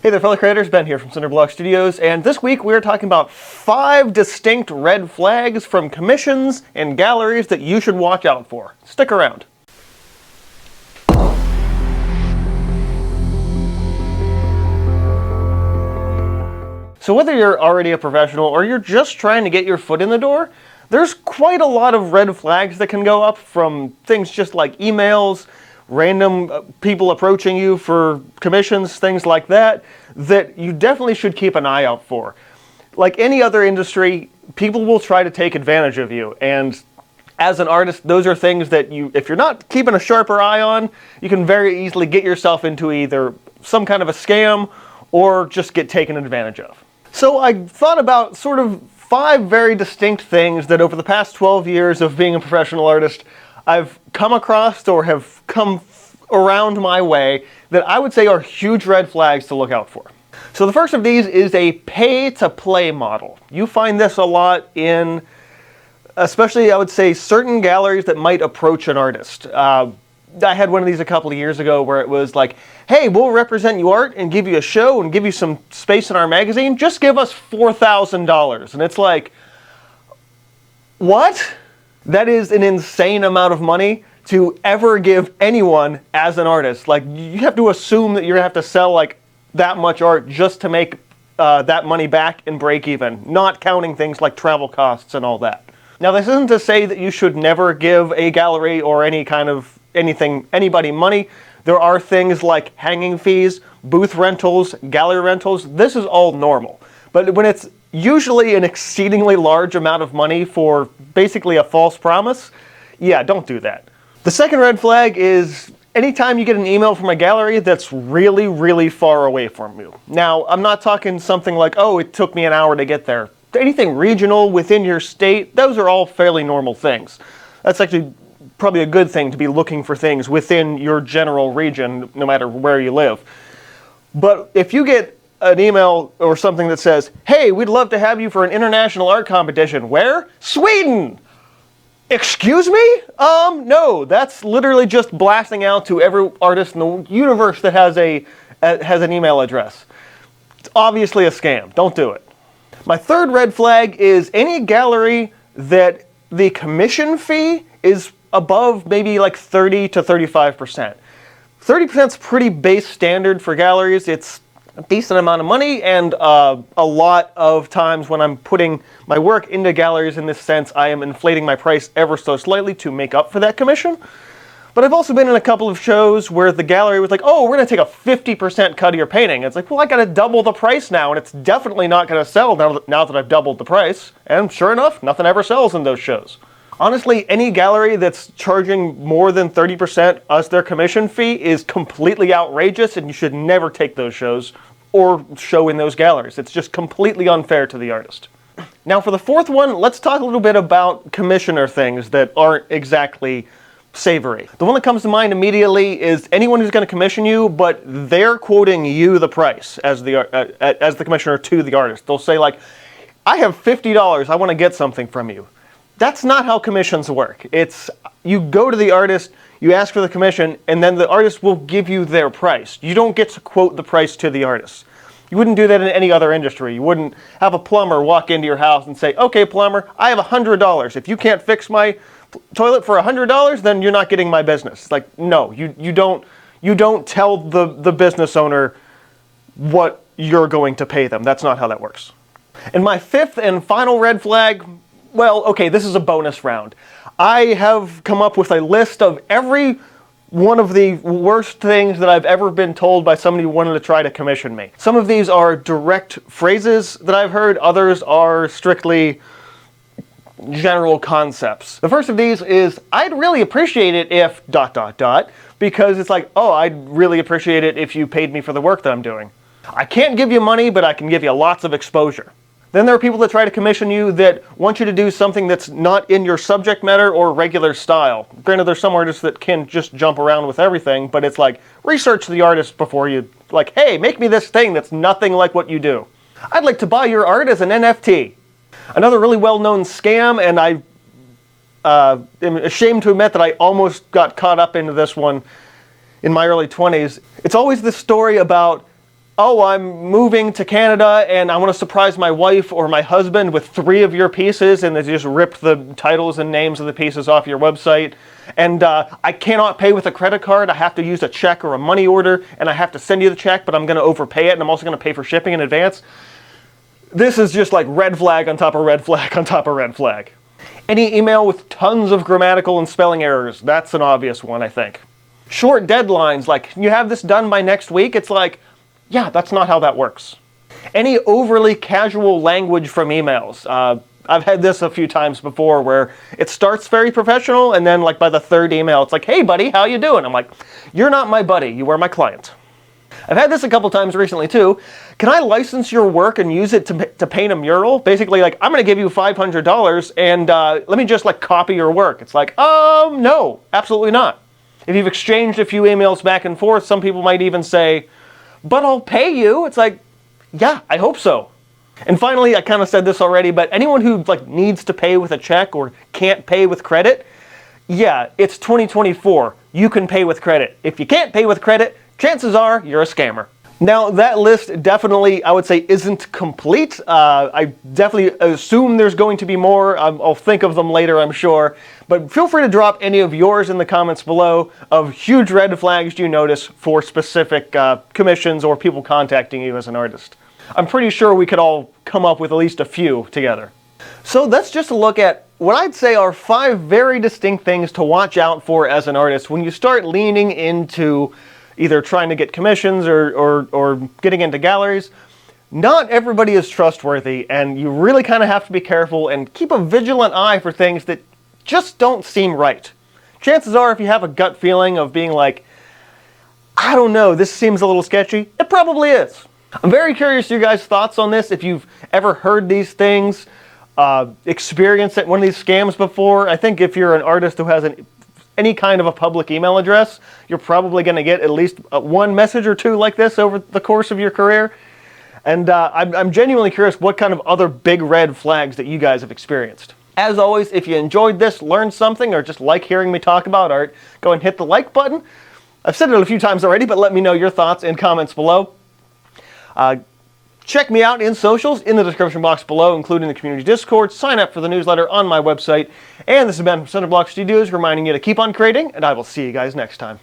Hey there fellow creators, Ben here from Cinder Studios, and this week we're talking about 5 distinct red flags from commissions and galleries that you should watch out for. Stick around. So whether you're already a professional or you're just trying to get your foot in the door, there's quite a lot of red flags that can go up, from things just like emails, random people approaching you for commissions, things like that, that you definitely should keep an eye out for. Like any other industry, people will try to take advantage of you, and as an artist, those are things that if you're not keeping a sharper eye on, you can very easily get yourself into either some kind of a scam or just get taken advantage of. So I thought about sort of 5 very distinct things that over the past 12 years of being a professional artist, I've come across or have come around my way that I would say are huge red flags to look out for. So the first of these is a pay-to-play model. You find this a lot in, especially I would say, certain galleries that might approach an artist. I had one of these a couple of years ago where it was like, hey, we'll represent you art and give you a show and give you some space in our magazine. Just give us $4,000. And it's like, what? That is an insane amount of money to ever give anyone as an artist. Like, you have to assume that you're gonna have to sell like that much art just to make that money back and break even, not counting things like travel costs and all that. Now, this isn't to say that you should never give a gallery or any kind of anybody money. There are things like hanging fees, booth rentals, gallery rentals. This is all normal. But when it's usually an exceedingly large amount of money for basically a false promise, yeah, don't do that. The second red flag is anytime you get an email from a gallery that's really, really far away from you. Now, I'm not talking something like, oh, it took me an hour to get there. Anything regional within your state, those are all fairly normal things. That's actually probably a good thing, to be looking for things within your general region, no matter where you live. But if you get an email or something that says, hey, we'd love to have you for an international art competition. Where? Sweden! Excuse me? No, that's literally just blasting out to every artist in the universe that has an email address. It's obviously a scam. Don't do it. My third red flag is any gallery that the commission fee is above maybe like 30 to 35%. 30% is pretty base standard for galleries. It's a decent amount of money, and a lot of times when I'm putting my work into galleries in this sense, I am inflating my price ever so slightly to make up for that commission. But I've also been in a couple of shows where the gallery was like, oh, we're going to take a 50% cut of your painting. It's like, well, I got to double the price now, and it's definitely not going to sell now that I've doubled the price. And sure enough, nothing ever sells in those shows. Honestly, any gallery that's charging more than 30% as their commission fee is completely outrageous, and you should never take those shows or show in those galleries. It's just completely unfair to the artist. Now for the fourth one, let's talk a little bit about commissioner things that aren't exactly savory. The one that comes to mind immediately is anyone who's going to commission you, but they're quoting you the price as the commissioner to the artist. They'll say like, I have $50, I want to get something from you. That's not how commissions work. It's, you go to the artist, you ask for the commission, and then the artist will give you their price. You don't get to quote the price to the artist. You wouldn't do that in any other industry. You wouldn't have a plumber walk into your house and say, okay, plumber, I have $100. If you can't fix my toilet for $100, then you're not getting my business. It's like, no, you don't tell the business owner what you're going to pay them. That's not how that works. And my fifth and final red flag, well, okay, this is a bonus round. I have come up with a list of every one of the worst things that I've ever been told by somebody who wanted to try to commission me. Some of these are direct phrases that I've heard, others are strictly general concepts. The first of these is, I'd really appreciate it if ... because it's like, oh, I'd really appreciate it if you paid me for the work that I'm doing. I can't give you money, but I can give you lots of exposure. Then there are people that try to commission you that want you to do something that's not in your subject matter or regular style. Granted, there's some artists that can just jump around with everything, but it's like, research the artist before you, like, hey, make me this thing that's nothing like what you do. I'd like to buy your art as an NFT. Another really well-known scam, and I am ashamed to admit that I almost got caught up into this one in my early 20s. It's always this story about oh, I'm moving to Canada and I want to surprise my wife or my husband with 3 of your pieces, and they just rip the titles and names of the pieces off your website. And I cannot pay with a credit card. I have to use a check or a money order, and I have to send you the check, but I'm going to overpay it, and I'm also going to pay for shipping in advance. This is just like red flag on top of red flag on top of red flag. Any email with tons of grammatical and spelling errors, that's an obvious one, I think. Short deadlines, like, you have this done by next week, it's like, yeah, that's not how that works. Any overly casual language from emails. I've had this a few times before where it starts very professional and then like by the 3rd email it's like, hey buddy, how you doing? I'm like, you're not my buddy, you are my client. I've had this a couple times recently too. Can I license your work and use it to paint a mural? Basically like, I'm going to give you $500 and let me just like copy your work. It's like, no, absolutely not. If you've exchanged a few emails back and forth, some people might even say, but I'll pay you. It's like, yeah, I hope so. And finally, I kind of said this already, but anyone who like needs to pay with a check or can't pay with credit, yeah, it's 2024. You can pay with credit. If you can't pay with credit, chances are you're a scammer. Now, that list definitely, I would say, isn't complete. I definitely assume there's going to be more. I'll think of them later, I'm sure. But feel free to drop any of yours in the comments below of huge red flags you notice for specific commissions or people contacting you as an artist. I'm pretty sure we could all come up with at least a few together. So that's just a look at what I'd say are 5 very distinct things to watch out for as an artist when you start leaning into either trying to get commissions or getting into galleries. Not everybody is trustworthy, and you really kind of have to be careful and keep a vigilant eye for things that just don't seem right. Chances are, if you have a gut feeling of being like, I don't know, this seems a little sketchy, it probably is. I'm very curious your guys' thoughts on this. If you've ever heard these things, experienced one of these scams before. I think if you're an artist who has any kind of a public email address, you're probably going to get at least 1 message or 2 like this over the course of your career. And I'm genuinely curious what kind of other big red flags that you guys have experienced. As always, if you enjoyed this, learned something, or just like hearing me talk about art, go and hit the like button. I've said it a few times already, but let me know your thoughts in comments below. Check me out in socials in the description box below, including the community Discord. Sign up for the newsletter on my website. And this has been from Cinder Studios, reminding you to keep on creating, and I will see you guys next time.